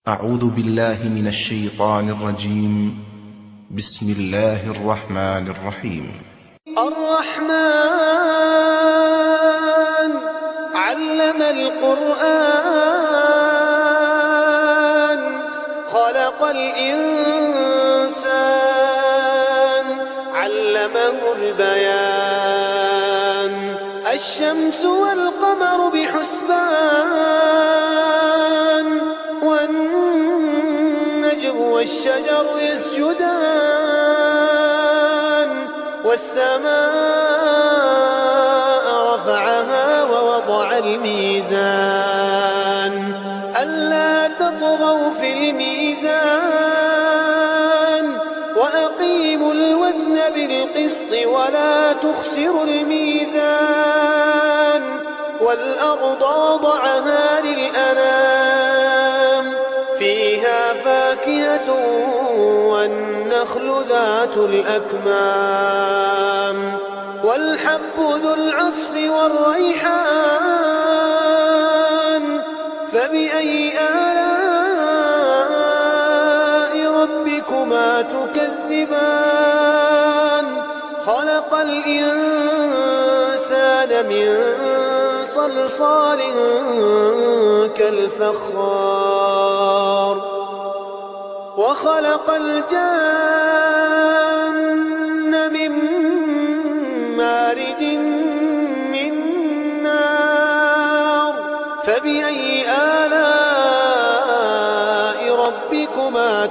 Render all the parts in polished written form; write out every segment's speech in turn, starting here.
أعوذ بالله من الشيطان الرجيم. بسم الله الرحمن الرحيم. الرحمن علم القرآن خلق الإنسان علمه البيان الشمس والقمر بحسبان والنجم والشجر يسجدان والسماء رفعها ووضع الميزان ألا تطغوا في الميزان وأقيموا الوزن بالقسط ولا تخسروا الميزان والأرض وضعها للأنام فيها فاكهة والنخل ذات الأكمام والحب ذو العصف والريحان فبأي آلاء ربكما تكذبان خلق الإنسان من صلصال كالفخار وخلق الجن من مارج من نار فبأي آلاء ربكما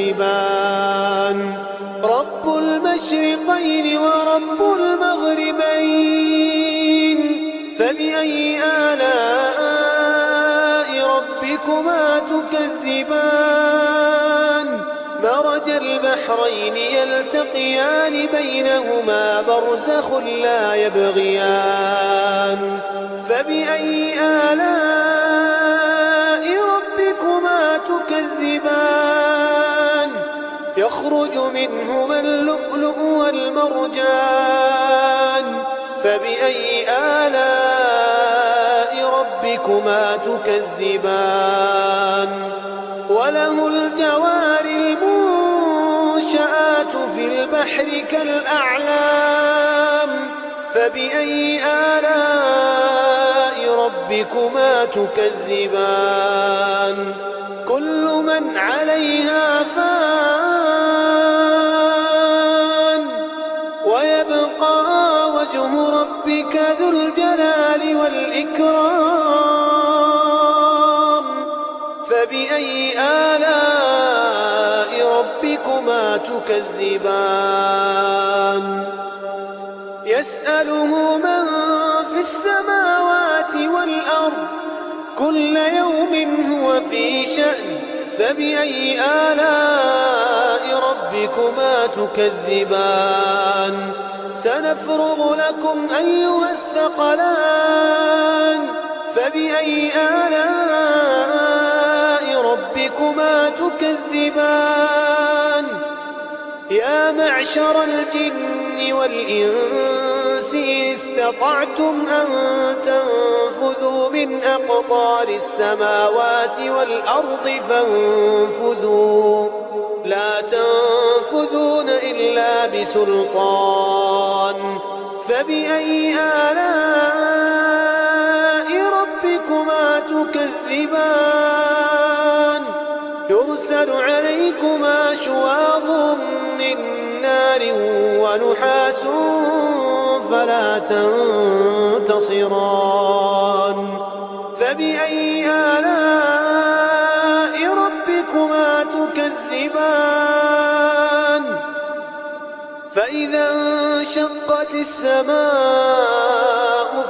تكذبان رب المشرقين ورب المغربين فبأي آلاء ربكما تكذبان مرج البحرين يلتقيان بينهما برزخ لا يبغيان فبأي آلاء ربكما تكذبان يخرج منهما اللؤلؤ والمرجان فبأي آلاء ربكما تكذبان وله الجوار المنشآت في البحر كالأعلام فبأي آلاء ربكما تكذبان كل من عليها فان ويبقى وجه ربك ذو الجلال والإكرام فبأي آلاء ربكما تكذبان يسأله من في السماوات والأرض كل يوم هو في شأن فبأي آلاء ربكما تكذبان سنفرغ لكم أيها الثقلان فبأي آلاء ربكما تكذبان يا معشر الجن والإنس إن استطعتم أن تنفذوا من أقطار السماوات والأرض فانفذوا لا تنفذون إلا بسلطان فبأي آلاء ربكما تكذبان يرسل عليكما شواظ من نار ونحاس فلا تنتصران فبأي آلاء ربكما تكذبان فإذا انشقت السماء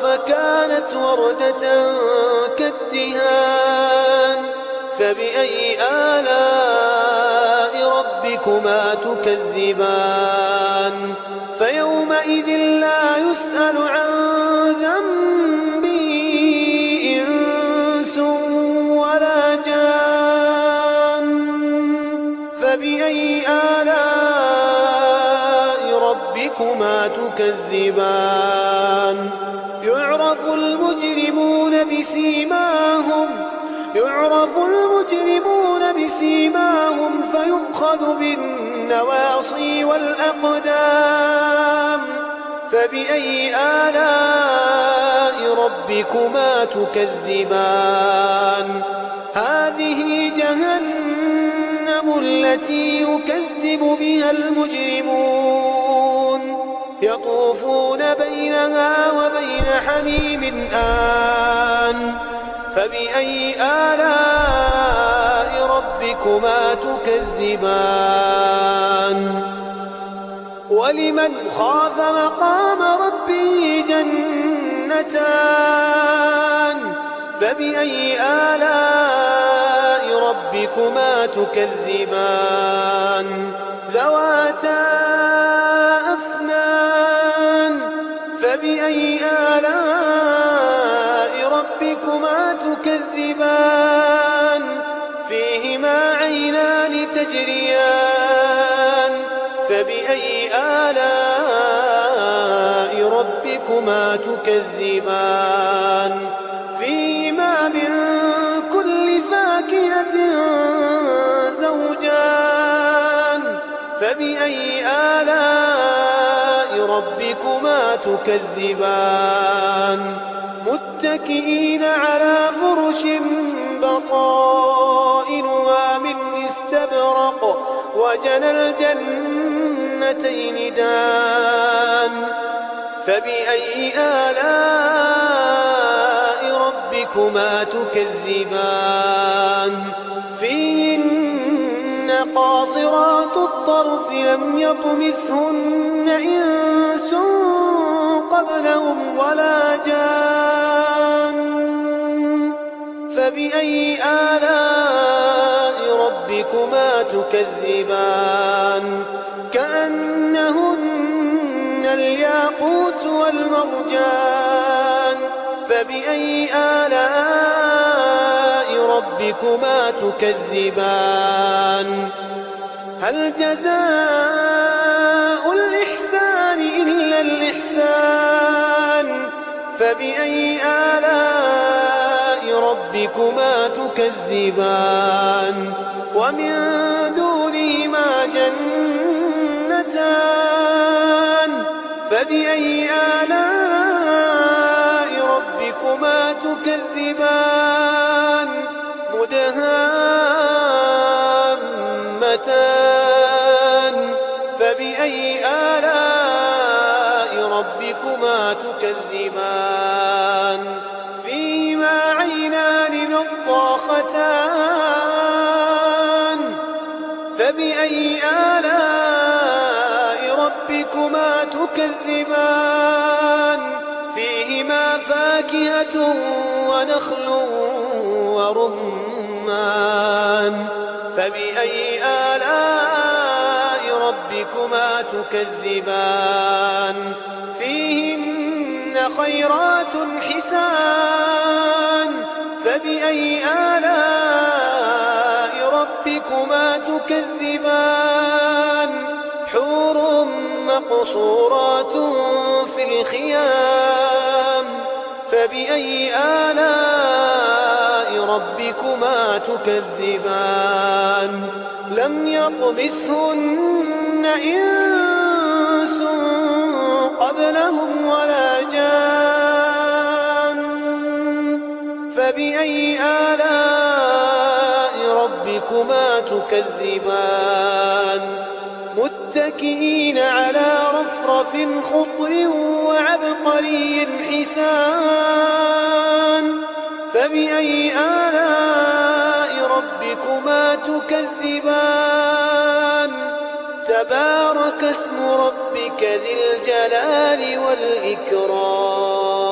فكانت وردة كالدهان فبأي آلاء ربكما تكذبان فيومئذ لا يسأل عن ذنبه إنس ولا جان فبأي آلاء ربكما تكذبان يعرف المجرمون بسيماهم يعرف المجرمون بسيماهم فيؤخذ بالنواصي والأقدام فبأي آلاء ربكما تكذبان هذه جهنم التي يكذب بها المجرمون يطوفون بينها وبين حميم آن فبأي آلاء ربكما تكذبان ولمن خاف مقام ربه جنتان فبأي آلاء ربكما تكذبان ذواتا أفنان فبأي آلاء ربكما تكذبان فيهما عينان تجريان فبأي آلاء ربكما تكذبان فيهما من كل فاكهة زوجان فبأي آلاء ربكما تكذبان متكئين على فرش بطائنها من استبرق وجنى الجنتين دان فبأي آلاء ربكما تكذبان فيهن قاصرات الطرف لم يطمثهن إنس قبلهم ولا جان فبأي آلاء ربكما تكذبان كأنهن الياقوت والمرجان فبأي آلاء ربكما تكذبان هل جزاء الإحسان إلا الإحسان فبأي آلاء ربكما تكذبان ومن دونهما جنتان فبأي آلاء ربكما تكذبان مدهامتان فبأي آلاء ربكما تكذبان فيهما عينان نضاختان فبأي آلاء ربكما تكذبان فيهما فاكهة ونخل ورمان فبأي آلاء ربكما تكذبان فيهن خيرات حسان فبأي آلاء ربكما تكذبان حور مقصورات في الخيام فبأي آلاء ربكما تكذبان لم يطمثهن إنس قبلهم ولا جان فبأي آلاء ربكما تكذبان متكئين على رفرف خضر وعبقري حسان فبأي آلاء ربكما تكذبان تبارك اسم ربك ذي الجلال والإكرام